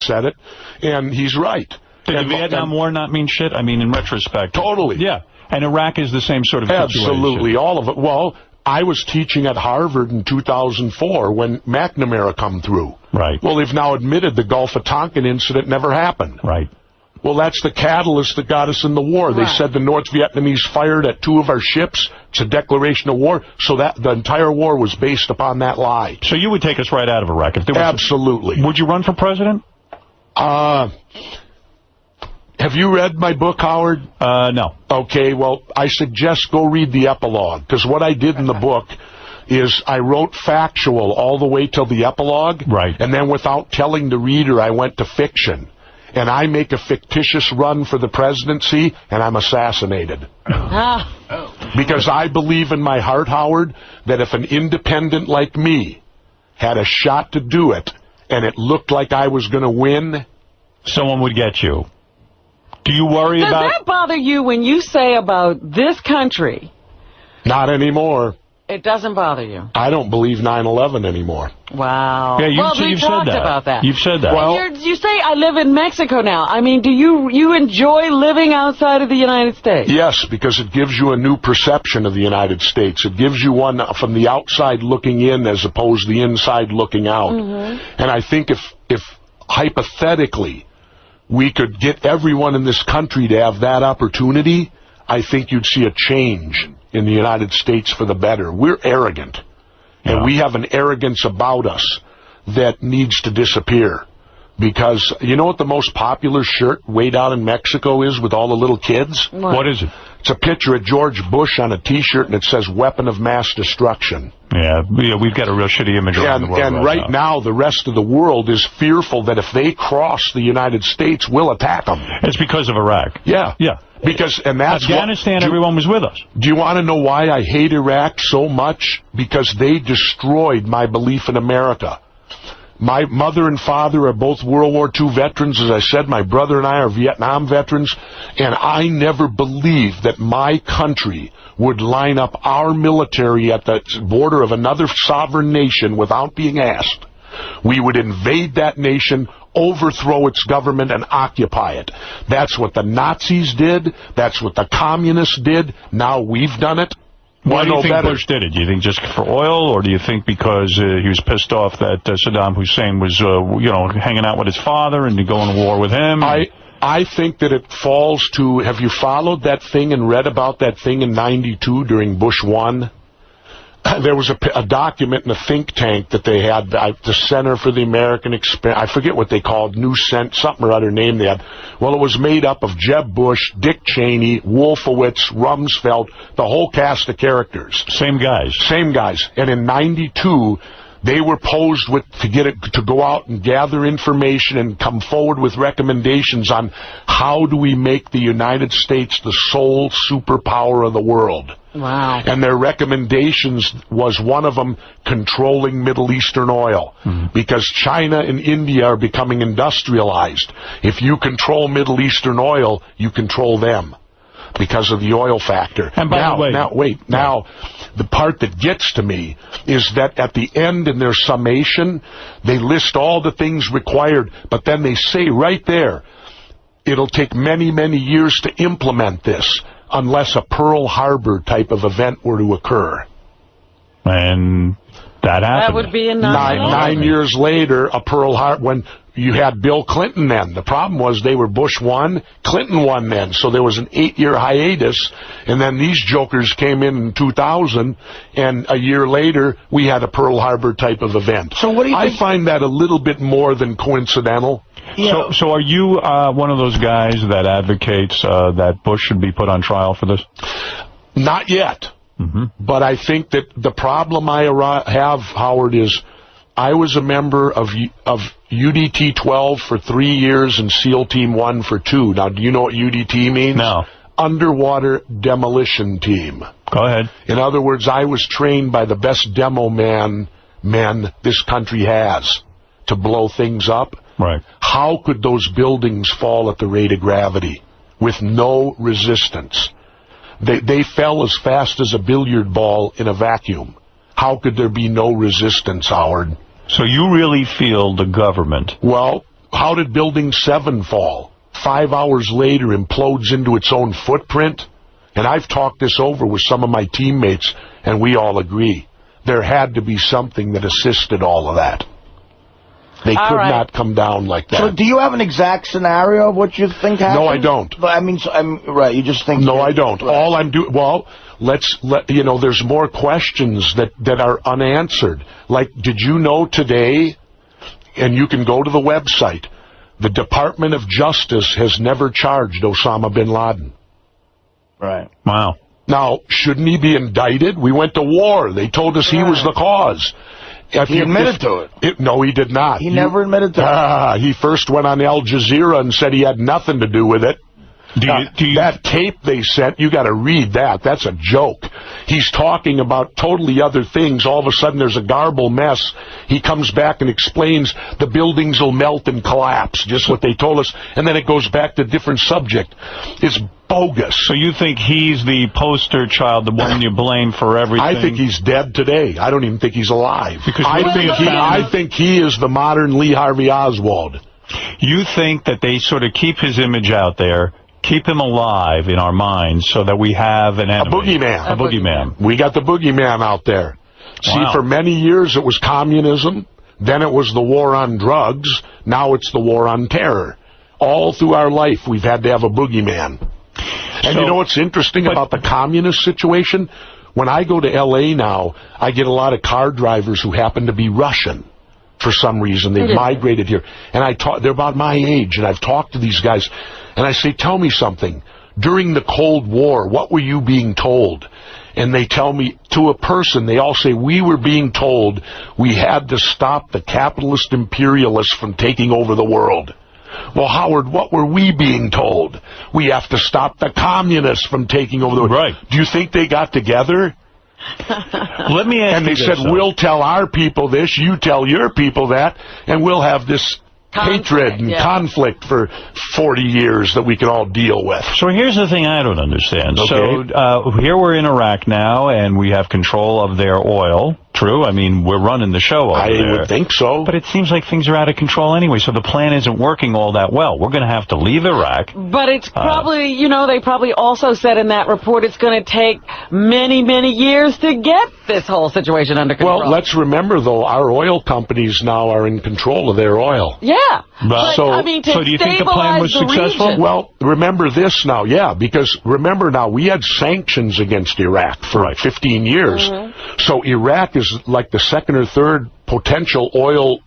said it, and he's right. Did the Vietnam War not mean shit? I mean, in retrospect. Totally. Yeah. And Iraq is the same sort of situation. Absolutely, all of it. Well, I was teaching at Harvard in 2004 when McNamara come through. Right. Well, they've now admitted the Gulf of Tonkin incident never happened. Right. Well, that's the catalyst that got us in the war. They said the North Vietnamese fired at 2 of our ships. It's a declaration of war. So that the entire war was based upon that lie. So you would take us right out of Iraq if there was Absolutely. Would you run for president? Have you read my book, Howard? No. Okay, well, I suggest go read the epilogue, because what I did in the book is I wrote factual all the way till the epilogue. Right. And then without telling the reader, I went to fiction. And I make a fictitious run for the presidency, and I'm assassinated. Because I believe in my heart, Howard, that if an independent like me had a shot to do it, and it looked like I was going to win, someone would get you. Do you worry about... Does that bother you when you say about this country? Not anymore. It doesn't bother you? I don't believe 9/11 anymore. Wow. Yeah, you've said that. About that. You've said that. Well, you say I live in Mexico now. I mean, do you enjoy living outside of the United States? Yes, because it gives you a new perception of the United States. It gives you one from the outside looking in as opposed to the inside looking out. And I think if hypothetically we could get everyone in this country to have that opportunity, I think you'd see a change in the United States for the better. We're arrogant, and we have an arrogance about us that needs to disappear. Because you know what the most popular shirt way down in Mexico is with all the little kids? What is it? It's a picture of George Bush on a T-shirt, and it says "Weapon of Mass Destruction." Yeah, we've got a real shitty image around the world. And right now, the rest of the world is fearful that if they cross the United States, we'll attack them. It's because of Iraq. Yeah. Yeah. Because, and that's Afghanistan, everyone was with us. Do you want to know why I hate Iraq so much? Because they destroyed my belief in America. My mother and father are both World War II veterans. As I said, my brother and I are Vietnam veterans. And I never believed that my country would line up our military at the border of another sovereign nation without being asked. We would invade that nation, overthrow its government, and occupy it. That's what the Nazis did. That's what the communists did. Now we've done it. Why do you think Bush did it? Do you think just for oil, or do you think because he was pissed off that Saddam Hussein was, hanging out with his father and going to war with him? I think that it falls to, have you followed that thing and read about that thing in '92 during Bush 1? There was a document in a think tank that they had, the Center for the American Experience, I forget what they called, something or other name they had. Well, it was made up of Jeb Bush, Dick Cheney, Wolfowitz, Rumsfeld, the whole cast of characters. Same guys. Same guys. And in '92, they were posed to go out and gather information and come forward with recommendations on how do we make the United States the sole superpower of the world. Wow. And their recommendations was one of them controlling Middle Eastern oil. Because China and India are becoming industrialized. If you control Middle Eastern oil, you control them. Because of the oil factor. And by the way, now, the part that gets to me is that at the end in their summation, they list all the things required, but then they say right there, it'll take many, many years to implement this unless a Pearl Harbor type of event were to occur. And that happened. That would be in 9 years later, a Pearl Harbor, when you had Bill Clinton then. The problem was they were Bush 1, Clinton 1 then. So there was an 8-year hiatus, and then these jokers came in 2000, and a year later, we had a Pearl Harbor type of event. So what do you think? I find that a little bit more than coincidental. Yeah. So are you one of those guys that advocates that Bush should be put on trial for this? Not yet. But I think that the problem I have, Howard, is I was a member of UDT 12 for 3 years and SEAL Team 1 for 2. Now, do you know what UDT means? No. Underwater Demolition Team. Go ahead. In other words, I was trained by the best demo men this country has to blow things up. Right. How could those buildings fall at the rate of gravity with no resistance? They fell as fast as a billiard ball in a vacuum. How could there be no resistance, Howard? So you really feel the government? Well, How did Building 7 fall? 5 hours later, implodes into its own footprint? And I've talked this over with some of my teammates, and we all agree. There had to be something that assisted all of that. They could not come down like that. So do you have an exact scenario of what you think happened? No, I don't. But I mean, right, you just think... No, I don't. Right. All I'm doing... Well, there's more questions that are unanswered. Like, did you know today, and you can go to the website, the Department of Justice has never charged Osama bin Laden. Right. Wow. Now, shouldn't he be indicted? We went to war. They told us he was the cause. He admitted to it. No, he did not. He never admitted to it. He first went on Al Jazeera and said he had nothing to do with it. That tape they sent, you got to read that. That's a joke. He's talking about totally other things. All of a sudden, there's a garble mess. He comes back and explains the buildings will melt and collapse, just what they told us, and then it goes back to a different subject. It's bogus. So you think he's the poster child, the one you blame for everything? I think he's dead today. I don't even think he's alive. Because I think he is the modern Lee Harvey Oswald. You think that they sort of keep his image out there, keep him alive in our minds so that we have an enemy. A boogeyman. A boogeyman. We got the boogeyman out there. See, for many years it was communism, then it was the war on drugs, now it's the war on terror. All through our life we've had to have a boogeyman. And you know what's interesting about the communist situation? When I go to L.A. now, I get a lot of car drivers who happen to be Russian. For some reason, they've migrated here. And they're about my age, and I've talked to these guys, and I say, tell me something. During the Cold War, what were you being told? And they tell me, to a person, they all say, we were being told we had to stop the capitalist imperialists from taking over the world. Well, Howard, what were we being told? We have to stop the communists from taking over the world. Right. Do you think they got together? Let me ask and they said, we'll tell our people this, you tell your people that, and we'll have this hatred and conflict for 40 years that we can all deal with. So here's the thing I don't understand. Okay. So here we're in Iraq now, and we have control of their oil. True? I mean, we're running the show over there. I would think so. But it seems like things are out of control anyway, so the plan isn't working all that well. We're going to have to leave Iraq. But it's probably, they probably also said in that report it's going to take many, many years to get this whole situation under control. Well, let's remember, though, our oil companies now are in control of their oil. Yeah. But so do you think the plan was successful? Region. Well, remember this now, because remember now, we had sanctions against Iraq for 15 years. So Iraq is like the second or third potential oil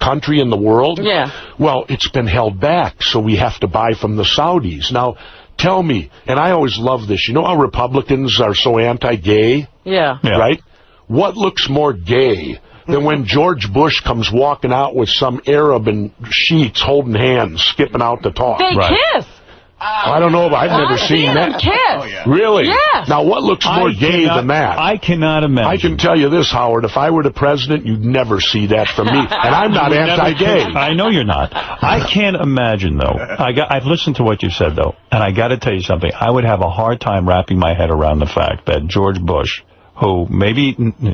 country in the world. Yeah. Well, it's been held back, so we have to buy from the Saudis. Now, tell me, and I always love this, you know how Republicans are so anti-gay? Yeah. Right? What looks more gay than when George Bush comes walking out with some Arab in sheets holding hands, skipping out to talk? They kiss. I don't know, but I've never seen that. Kiss. Oh, yeah. Really? Yes. Now, what looks more gay than that? I cannot imagine. I can tell you this, Howard. If I were the president, you'd never see that from me. And I'm not anti-gay. I know you're not. I can't imagine, though. I've listened to what you said, though, and I got to tell you something. I would have a hard time wrapping my head around the fact that George Bush, who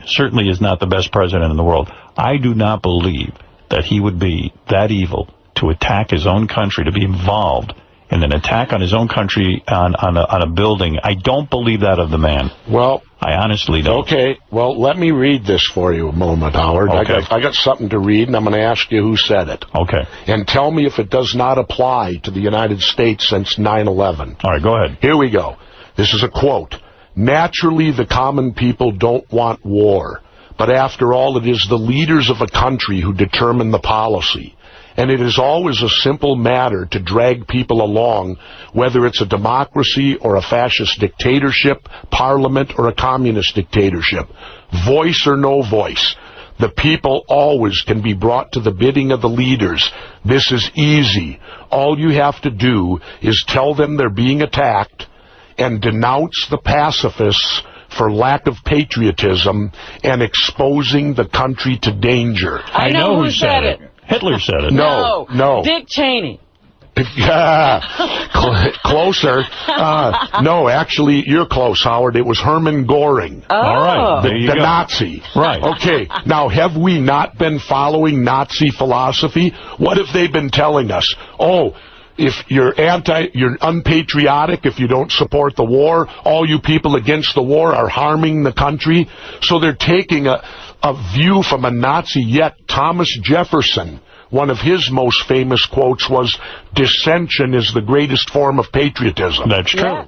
certainly is not the best president in the world, I do not believe that he would be that evil to attack his own country, to be involved in an attack on his own country on a building. I don't believe that of the man. Well, I honestly don't. Okay, well, let me read this for you a moment, Howard. Okay. I got something to read, and I'm going to ask you who said it. Okay. And tell me if it does not apply to the United States since 9/11. All right, go ahead. Here we go. This is a quote. Naturally, the common people don't want war, but after all, it is the leaders of a country who determine the policy. And it is always a simple matter to drag people along, whether it's a democracy or a fascist dictatorship, parliament or a communist dictatorship. Voice or no voice, the people always can be brought to the bidding of the leaders. This is easy. All you have to do is tell them they're being attacked and denounce the pacifists for lack of patriotism and exposing the country to danger. I know who said it. Hitler said it. No. Dick Cheney. Closer. No, actually, you're close, Howard. It was Hermann Göring. Oh. All right. There you The go. Nazi. Right. Okay. Now, have we not been following Nazi philosophy? What have they been telling us? Oh, if you're unpatriotic, if you don't support the war, all you people against the war are harming the country. So they're taking a view from a Nazi. Yet Thomas Jefferson, one of his most famous quotes was, "Dissension is the greatest form of patriotism." That's true. Yeah.